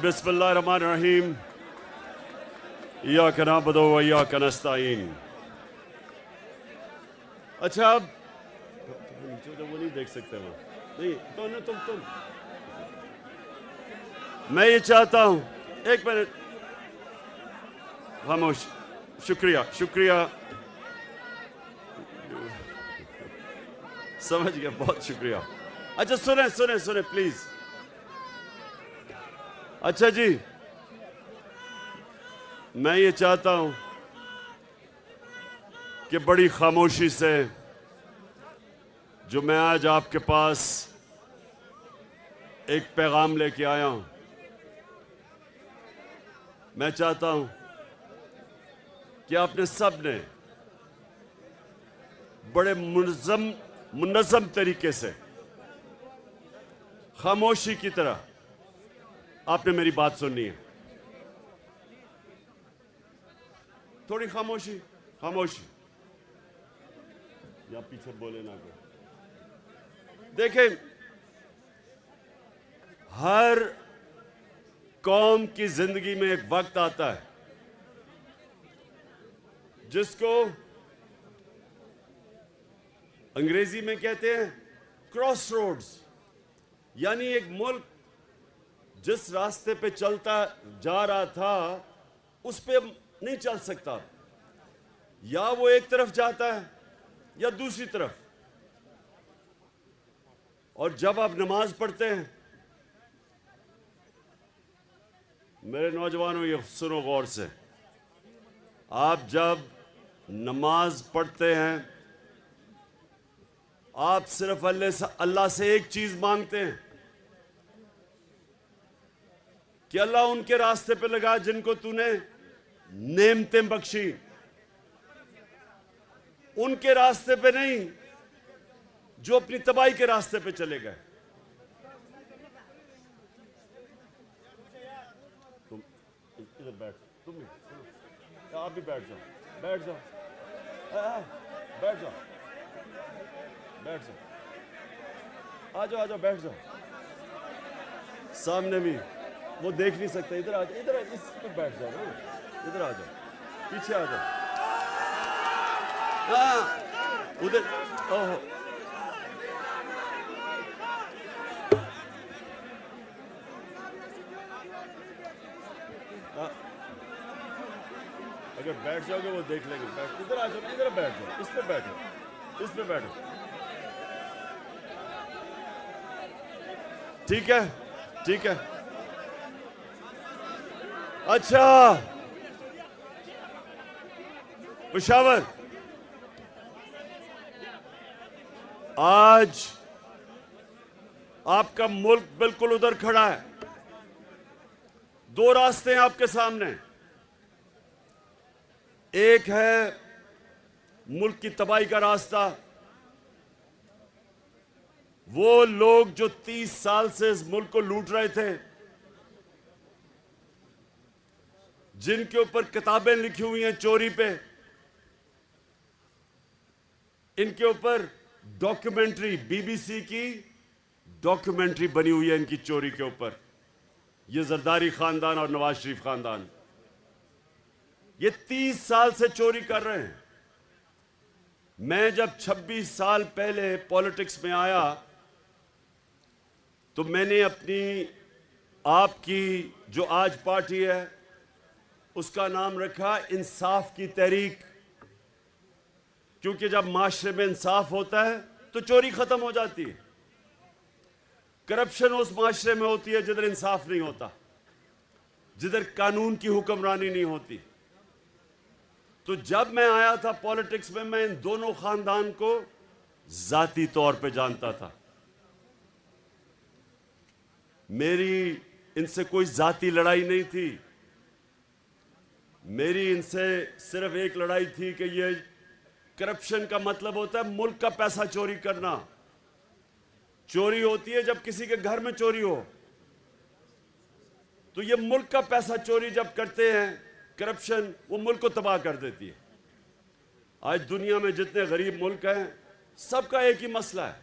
बिस्मिल्लाहिर्रहमानिर्रहीम। इय्याका नअबुदु व इय्याका नस्तईन। अच्छा, अब नीचे तो वो नहीं देख सकते वो नहीं तो ना तुम मैं ये चाहता हूं, एक मिनट खामोश। शुक्रिया शुक्रिया, समझ गया, बहुत शुक्रिया। अच्छा सुने सुने सुने प्लीज। अच्छा जी, मैं ये चाहता हूं कि बड़ी खामोशी से जो मैं आज आपके पास एक पैगाम लेके आया हूं, मैं चाहता हूं कि आपने सब ने बड़े मुनज़्ज़म तरीके से खामोशी की तरह आपने मेरी बात सुननी है। थोड़ी खामोशी खामोशी, या पीछे बोले ना को। देखें, हर कौम की जिंदगी में एक वक्त आता है जिसको अंग्रेजी में कहते हैं क्रॉस रोड्स, यानी एक मुल्क जिस रास्ते पे चलता जा रहा था उस पे नहीं चल सकता, या वो एक तरफ जाता है या दूसरी तरफ। और जब आप नमाज पढ़ते हैं, मेरे नौजवानों ये सुनो गौर से, आप जब नमाज पढ़ते हैं आप सिर्फ अल्लाह से एक चीज मांगते हैं कि अल्लाह उनके रास्ते पे लगा जिनको तूने नेमतें बख्शी, उनके रास्ते पे नहीं जो अपनी तबाही के रास्ते पे चले गए। तुम इधर बैठ, तुम आप भी बैठ जाओ, बैठ जाओ, बैठ जाओ, बैठ जाओ, आ जाओ, आ जाओ, बैठ जाओ। सामने भी वो देख नहीं सकते, इधर आ जाओ, इधर इस पे बैठ जाओ ना, इधर आ जाओ, पीछे आ जाओ। हाँ उधर, ओहो अगर बैठ जाओगे वो देख लेंगे। बैठ, इधर आ जाओ, इधर बैठ जाओ, इस पे बैठो, इस पे बैठो, ठीक है, ठीक है। अच्छा पेशावर, आज आपका मुल्क बिल्कुल उधर खड़ा है। दो रास्ते हैं आपके सामने, एक है मुल्क की तबाही का रास्ता। वो लोग जो 30 साल से इस मुल्क को लूट रहे थे, जिनके ऊपर किताबें लिखी हुई हैं चोरी पे, इनके ऊपर डॉक्यूमेंट्री, बीबीसी की डॉक्यूमेंट्री बनी हुई है इनकी चोरी के ऊपर। ये जरदारी खानदान और नवाज शरीफ खानदान, ये 30 साल से चोरी कर रहे हैं। मैं जब 26 साल पहले पॉलिटिक्स में आया तो मैंने अपनी, आपकी जो आज पार्टी है उसका नाम रखा इंसाफ की तहरीक, क्योंकि जब माशरे में इंसाफ होता है तो चोरी खत्म हो जाती है। करप्शन उस माशरे में होती है जिधर इंसाफ नहीं होता, जिधर कानून की हुक्मरानी नहीं होती। तो जब मैं आया था पॉलिटिक्स में, मैं इन दोनों खानदान को जाती तौर पे जानता था। मेरी इनसे कोई जाती लड़ाई नहीं थी, मेरी इनसे सिर्फ एक लड़ाई थी कि ये करप्शन का मतलब होता है मुल्क का पैसा चोरी करना। चोरी होती है जब किसी के घर में चोरी हो, तो ये मुल्क का पैसा चोरी जब करते हैं करप्शन, वो मुल्क को तबाह कर देती है। आज दुनिया में जितने गरीब मुल्क हैं सबका एक ही मसला है,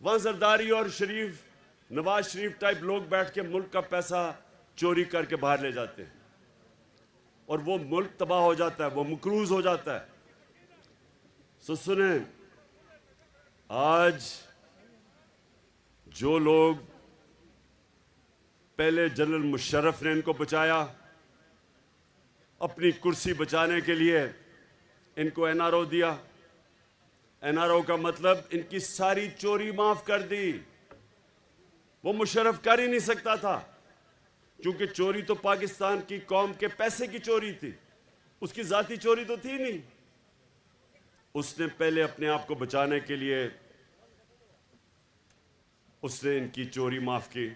वहां जरदारी और शरीफ नवाज शरीफ टाइप लोग बैठ के मुल्क का पैसा चोरी करके बाहर ले जाते हैं और वो मुल्क तबाह हो जाता है, वो मकरूज हो जाता है। सुने, आज जो लोग पहले जनरल मुशर्रफ ने इनको बचाया, अपनी कुर्सी बचाने के लिए इनको एनआरओ दिया। एनआरओ का मतलब इनकी सारी चोरी माफ कर दी। वो मुशर्रफ कर ही नहीं सकता था, क्योंकि चोरी तो पाकिस्तान की कौम के पैसे की चोरी थी, उसकी जाती चोरी तो थी नहीं। उसने पहले अपने आप को बचाने के लिए उसने इनकी चोरी माफ की।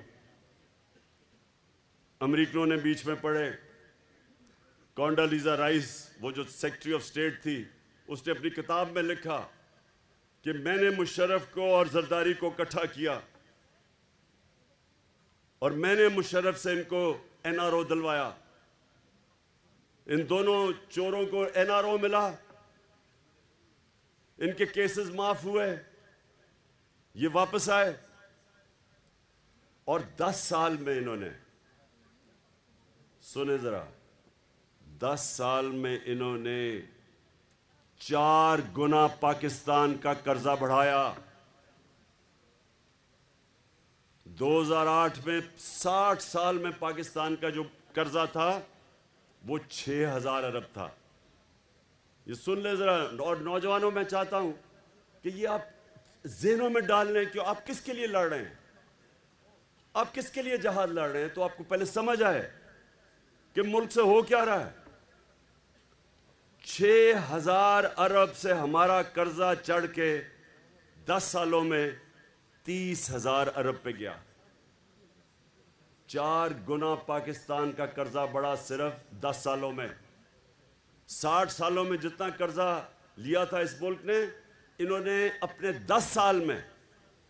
अमेरिकनों ने बीच में पड़े। कॉन्डोलीजा राइस, वो जो सेक्रेटरी ऑफ स्टेट थी, उसने अपनी किताब में लिखा कि मैंने मुशर्रफ को और जरदारी को इकट्ठा किया और मैंने मुशर्रफ से इनको एनआरओ दिलवाया। इन दोनों चोरों को एनआरओ मिला, इनके केसेस माफ हुए, ये वापस आए और 10 साल में इन्होंने, सुने जरा, 10 साल में इन्होंने 4 गुना पाकिस्तान का कर्जा बढ़ाया। 2008 में 60 साल में पाकिस्तान का जो कर्जा था वो 6000 अरब था। ये सुन ले जरा। और नौजवानों, मैं चाहता हूं कि ये आप ज़हनों में डाल लें कि आप किसके लिए लड़ रहे हैं, आप किसके लिए जहाद लड़ रहे हैं। तो आपको पहले समझ आए कि मुल्क से हो क्या रहा है। 6000 अरब से हमारा कर्जा चढ़ के 10 सालों में 30,000 अरब पे गया। 4 गुना पाकिस्तान का कर्जा बढ़ा सिर्फ 10 सालों में। 60 सालों में जितना कर्जा लिया था इस मुल्क ने, इन्होंने अपने 10 साल में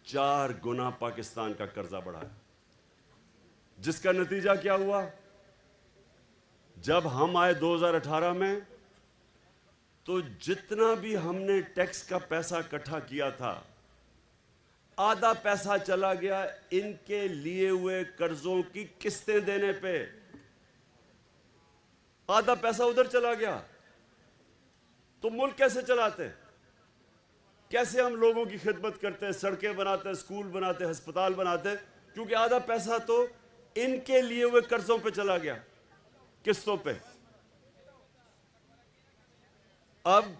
4 गुना पाकिस्तान का कर्जा बढ़ाया। जिसका नतीजा क्या हुआ? जब हम आए 2018 में, तो जितना भी हमने टैक्स का पैसा इकट्ठा किया था, आधा पैसा चला गया इनके लिए हुए कर्जों की किस्तें देने पे। आधा पैसा उधर चला गया। तो मुल्क कैसे चलाते हैं? कैसे हम लोगों की खिदमत करते हैं, सड़कें बनाते हैं, स्कूल बनाते हैं, अस्पताल बनाते हैं? क्योंकि आधा पैसा तो इनके लिए हुए कर्जों पे चला गया, किस्तों पे। अब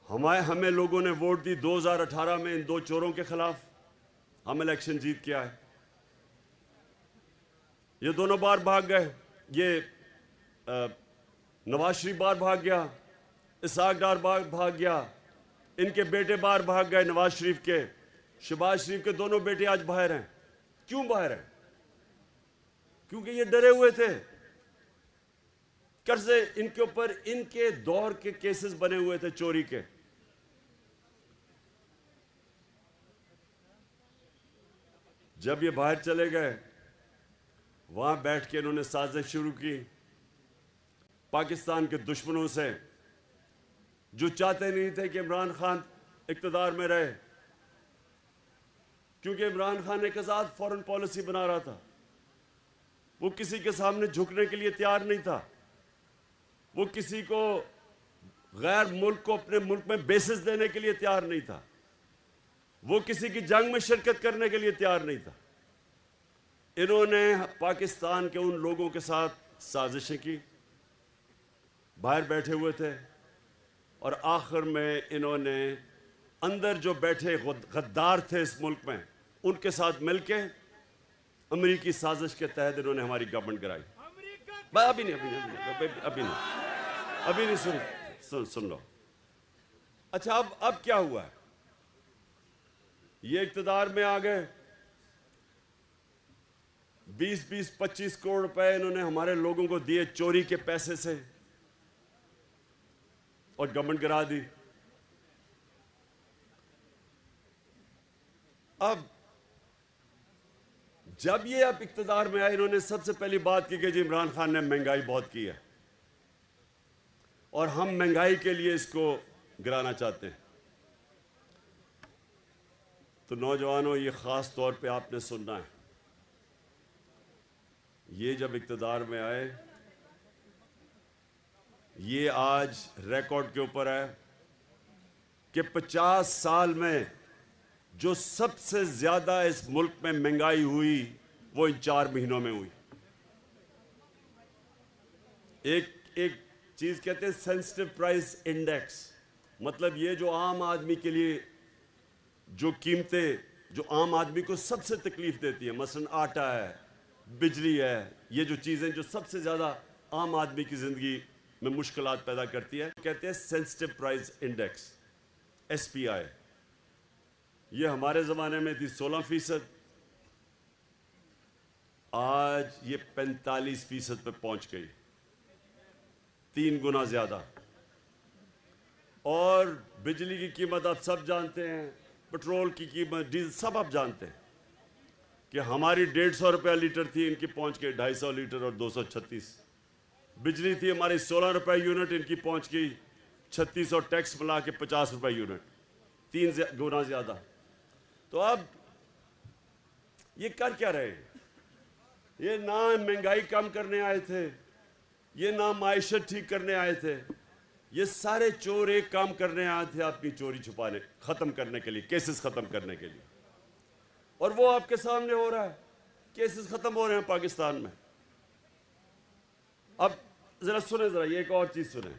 हमें लोगों ने वोट दी 2018 में इन 2 चोरों के खिलाफ। हम इलेक्शन जीत के आए। ये दोनों बार भाग गए। ये नवाज शरीफ बार भाग गया, इसाक डार बार भाग गया, इनके बेटे बार भाग गए। नवाज शरीफ के, शहबाज शरीफ के दोनों बेटे आज बाहर हैं। क्यों बाहर हैं? क्योंकि ये डरे हुए थे। कर्जे इनके ऊपर, इनके दौर के केसेस बने हुए थे चोरी के। जब ये बाहर चले गए, वहां बैठ के इन्होंने साजिश शुरू की पाकिस्तान के दुश्मनों से, जो चाहते नहीं थे कि इमरान खान इक़्तिदार में रहे। क्योंकि इमरान खान एक आज़ाद फॉरेन पॉलिसी बना रहा था। वो किसी के सामने झुकने के लिए तैयार नहीं था। वो किसी को, गैर मुल्क को अपने मुल्क में बेसिस देने के लिए तैयार नहीं था। वो किसी की जंग में शिरकत करने के लिए तैयार नहीं था। इन्होंने पाकिस्तान के उन लोगों के साथ साजिशें की, बाहर बैठे हुए थे, और आखिर में इन्होंने अंदर जो बैठे गद्दार थे इस मुल्क में, उनके साथ मिलके अमेरिकी साजिश के तहत इन्होंने हमारी गवर्नमेंट गिराई। अभी नहीं सुन लो। अच्छा, अब क्या हुआ है? ये इक़्तिदार में आ गए। 20-25 करोड़ रुपए इन्होंने हमारे लोगों को दिए चोरी के पैसे से, और गवर्नमेंट गिरा दी। अब जब ये अब इक़्तिदार में आए, इन्होंने सबसे पहली बात की कि जी इमरान खान ने महंगाई बहुत की है और हम महंगाई के लिए इसको गिराना चाहते हैं। तो नौजवानों, ये ख़ास तौर पे आपने सुनना है। ये जब इक़्तिदार में आए, ये आज रिकॉर्ड के ऊपर है कि 50 साल में जो सबसे ज़्यादा इस मुल्क में महंगाई हुई वो इन 4 महीनों में हुई। एक चीज़ कहते हैं सेंसिटिव प्राइस इंडेक्स, मतलब ये जो आम आदमी के लिए जो कीमतें जो आम आदमी को सबसे तकलीफ देती है, मसलन आटा है, बिजली है, ये जो चीज़ें जो सबसे ज़्यादा आम आदमी की ज़िंदगी में मुश्किलात पैदा करती है, कहते हैं सेंसिटिव प्राइस इंडेक्स, SPI। ये हमारे ज़माने में थी 16%, आज ये 45% पे पहुंच गई, 3 गुना ज़्यादा। और बिजली की कीमत आप सब जानते हैं, पेट्रोल की कीमत, डीजल सब आप जानते हैं कि हमारी 150 रुपया लीटर थी, इनकी पहुंच गई 250 लीटर और 236। बिजली थी हमारी 16 रुपये यूनिट, इनकी पहुंच गई 36 और टैक्स मिला के 50 रुपये यूनिट, 3 गुना ज़्यादा। तो अब ये कर क्या रहे हैं? ये ना महंगाई कम करने आए थे, ये ना माइशत ठीक करने आए थे, ये सारे चोर एक काम करने आए थे, अपनी चोरी छुपाने, ख़त्म करने के लिए, केसेस ख़त्म करने के लिए। और वो आपके सामने हो रहा है, केसेस ख़त्म हो रहे हैं पाकिस्तान में। अब ज़रा सुने, ज़रा ये एक और चीज़ सुने।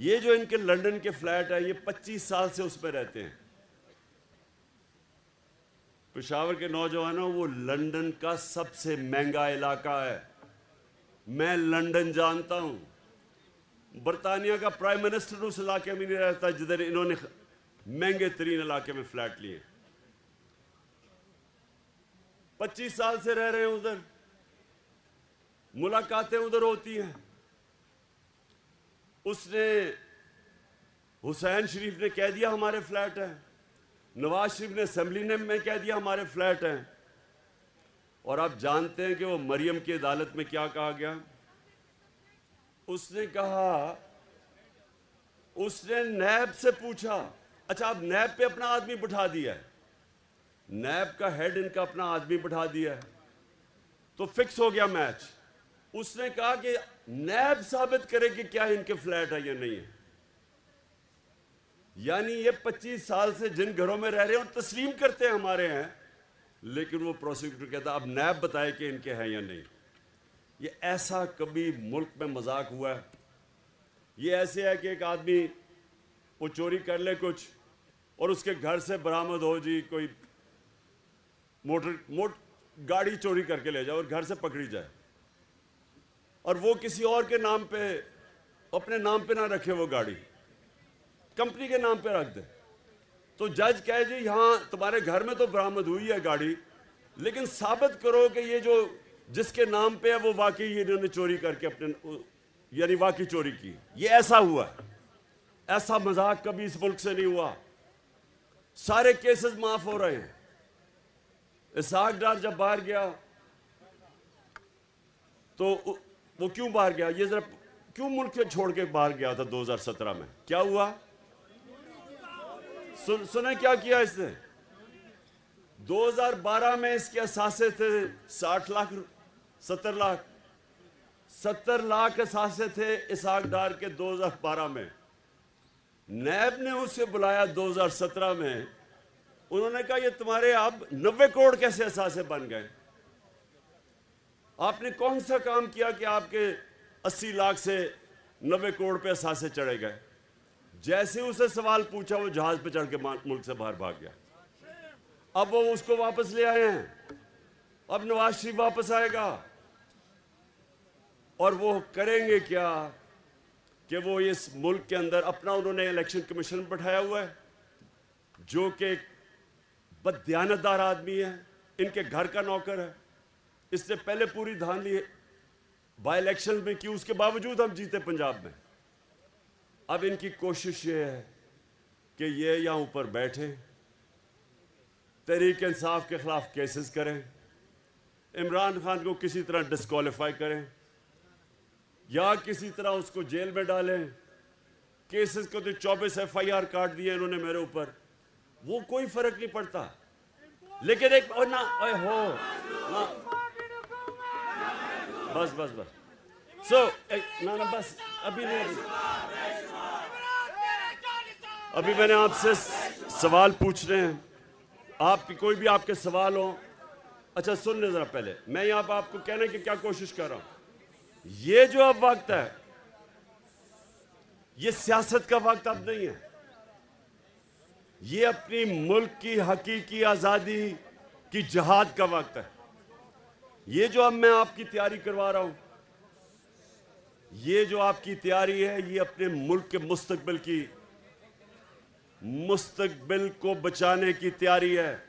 ये जो इनके लंदन के फ्लैट है, ये 25 साल से उस पर रहते हैं। पेशावर के नौजवानों, वो लंदन का सबसे महंगा इलाका है। मैं लंदन जानता हूं। बरतानिया का प्राइम मिनिस्टर उस इलाके में नहीं रहता जिधर इन्होंने महंगे तरीन इलाके में फ्लैट लिए। 25 साल से रह रहे हैं उधर, मुलाकातें उधर होती हैं। उसने, हुसैन शरीफ ने कह दिया हमारे फ्लैट हैं, नवाज शरीफ ने असेंबली में कह दिया हमारे फ्लैट हैं। और आप जानते हैं कि वो मरियम की अदालत में क्या कहा गया? उसने कहा, उसने नैब से पूछा, अच्छा अब नैब पे अपना आदमी बिठा दिया है, नैब का हेड इनका अपना आदमी बिठा दिया है, तो फिक्स हो गया मैच। उसने कहा कि नैब साबित करे कि क्या इनके फ्लैट है या नहीं है। यानी ये 25 साल से जिन घरों में रह रहे हैं और तस्लीम करते हैं हमारे हैं, लेकिन वो प्रोसिक्यूटर कहता अब नैब बताए कि इनके हैं या नहीं। ये ऐसा कभी मुल्क में मजाक हुआ है? ये ऐसे है कि एक आदमी वो चोरी कर ले कुछ और उसके घर से बरामद हो जी कोई गाड़ी चोरी करके ले जाए और घर से पकड़ी जाए, और वो किसी और के नाम पे, अपने नाम पे ना रखे, वो गाड़ी कंपनी के नाम पे रख दे, तो जज कहे जी यहाँ तुम्हारे घर में तो बरामद हुई है गाड़ी, लेकिन साबित करो कि ये जो जिसके नाम पे है वो वाकई इन्होंने चोरी करके अपने, यानी वाकई चोरी की। ये ऐसा हुआ, ऐसा मजाक कभी इस मुल्क से नहीं हुआ। सारे केसेस माफ हो रहे हैं। इसहाक डार जब बाहर गया तो वो क्यों बाहर गया? ये जरा क्यों मुल्क छोड़ के बाहर गया था 2017 में? क्या हुआ? सुने क्या किया इसने? 2012 में इसके असासे थे 60 लाख, 70 लाख, 70 लाख असासे थे इसहाक डार के 2012 में। नैब ने उसे बुलाया 2017 में, उन्होंने कहा ये तुम्हारे अब 90 करोड़ कैसे असासे बन गए? आपने कौन सा काम किया कि आपके 80 लाख से 90 करोड़ पे असासे चढ़े गए? जैसे उसे सवाल पूछा वो जहाज पे चढ़ के मुल्क से बाहर भाग गया। अब वो उसको वापस ले आए हैं, अब नवाज शरीफ वापस आएगा और वो करेंगे क्या कि वो इस मुल्क के अंदर अपना, उन्होंने इलेक्शन कमीशन बैठाया हुआ है जो कि बददियानतदार आदमी है, इनके घर का नौकर है। इसने पहले पूरी धांधली बाई इलेक्शन में की, उसके बावजूद हम जीते पंजाब में। अब इनकी कोशिश ये है कि ये यहाँ ऊपर बैठे, तहरीक इंसाफ के खिलाफ केसेस करें, इमरान खान को किसी तरह डिस्क्वालीफाई करें या किसी तरह उसको जेल में डालें। केसेस को तो 24 FIR काट दिए इन्होंने मेरे ऊपर। वो कोई फर्क नहीं पड़ता, लेकिन एक और ना हो ना, बस बस बस ना ना बस अभी नहीं, अभी मैंने आपसे सवाल पूछ रहे हैं, आपकी कोई भी आपके सवाल हो। अच्छा सुन ले जरा, पहले मैं यहाँ पर आपको कहने की क्या कोशिश कर रहा हूं, ये जो अब वक्त है ये सियासत का वक्त अब नहीं है, ये अपनी मुल्क की हकीकी आजादी की जिहाद का वक्त है। ये जो अब मैं आपकी तैयारी करवा रहा हूं, ये जो आपकी तैयारी है, ये अपने मुल्क के मुस्तकबिल को बचाने की तैयारी है।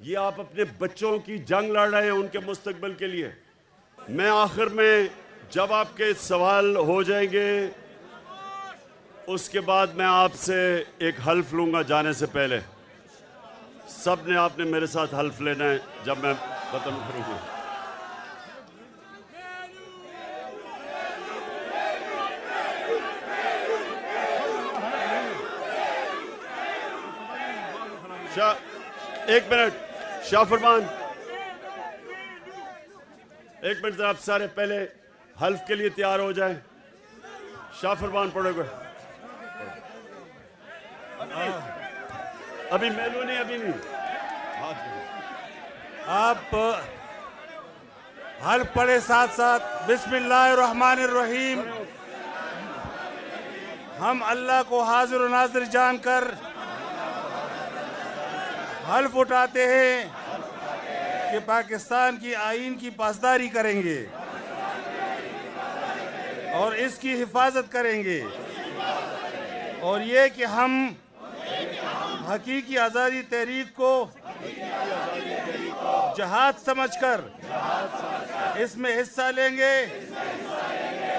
ये आप अपने बच्चों की जंग लड़ रहे हैं उनके मुस्तकबिल के लिए। मैं आखिर में जब आपके सवाल हो जाएंगे उसके बाद मैं आपसे एक हल्फ लूंगा जाने से पहले। सब ने आपने मेरे साथ हल्फ लेना है जब मैं खत्म करूंगा। एक मिनट शाह फरमान, एक मिनट आप सारे पहले हल्फ के लिए तैयार हो जाएं। शाह फरमान पढ़ोगे? अभी मेलू नहीं, अभी नहीं। आप हल्फ पढ़े साथ साथ बिस्मिल्लाहिर्रहमानिर्रहीम। हम अल्लाह को हाजिर और नाजिर जानकर हल्फ उठाते हैं कि पाकिस्तान की आईन की पासदारी करेंगे और इसकी हिफाजत करेंगे, और ये कि हम हकीकी आज़ादी तहरीक को जहाद समझकर इसमें हिस्सा लेंगे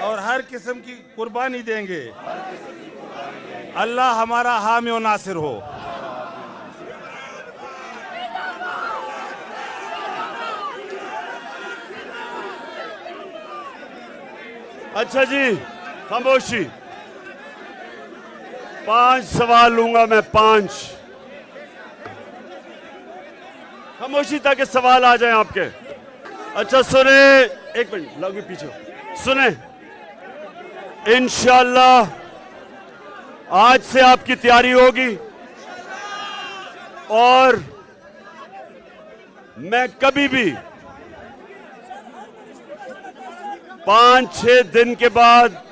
और हर किस्म की कुर्बानी देंगे। अल्लाह हमारा हामी और नासिर हो। अच्छा जी, खामोशी। 5 सवाल लूंगा मैं, 5। खामोशी ताकि सवाल आ जाएं आपके। अच्छा सुने, एक मिनट लगे पीछे सुने। इंशाअल्लाह आज से आपकी तैयारी होगी और मैं कभी भी 5-6 दिन के बाद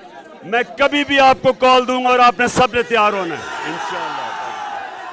मैं कभी भी आपको कॉल दूंगा और आपने सबने तैयार होना है इंशाअल्लाह।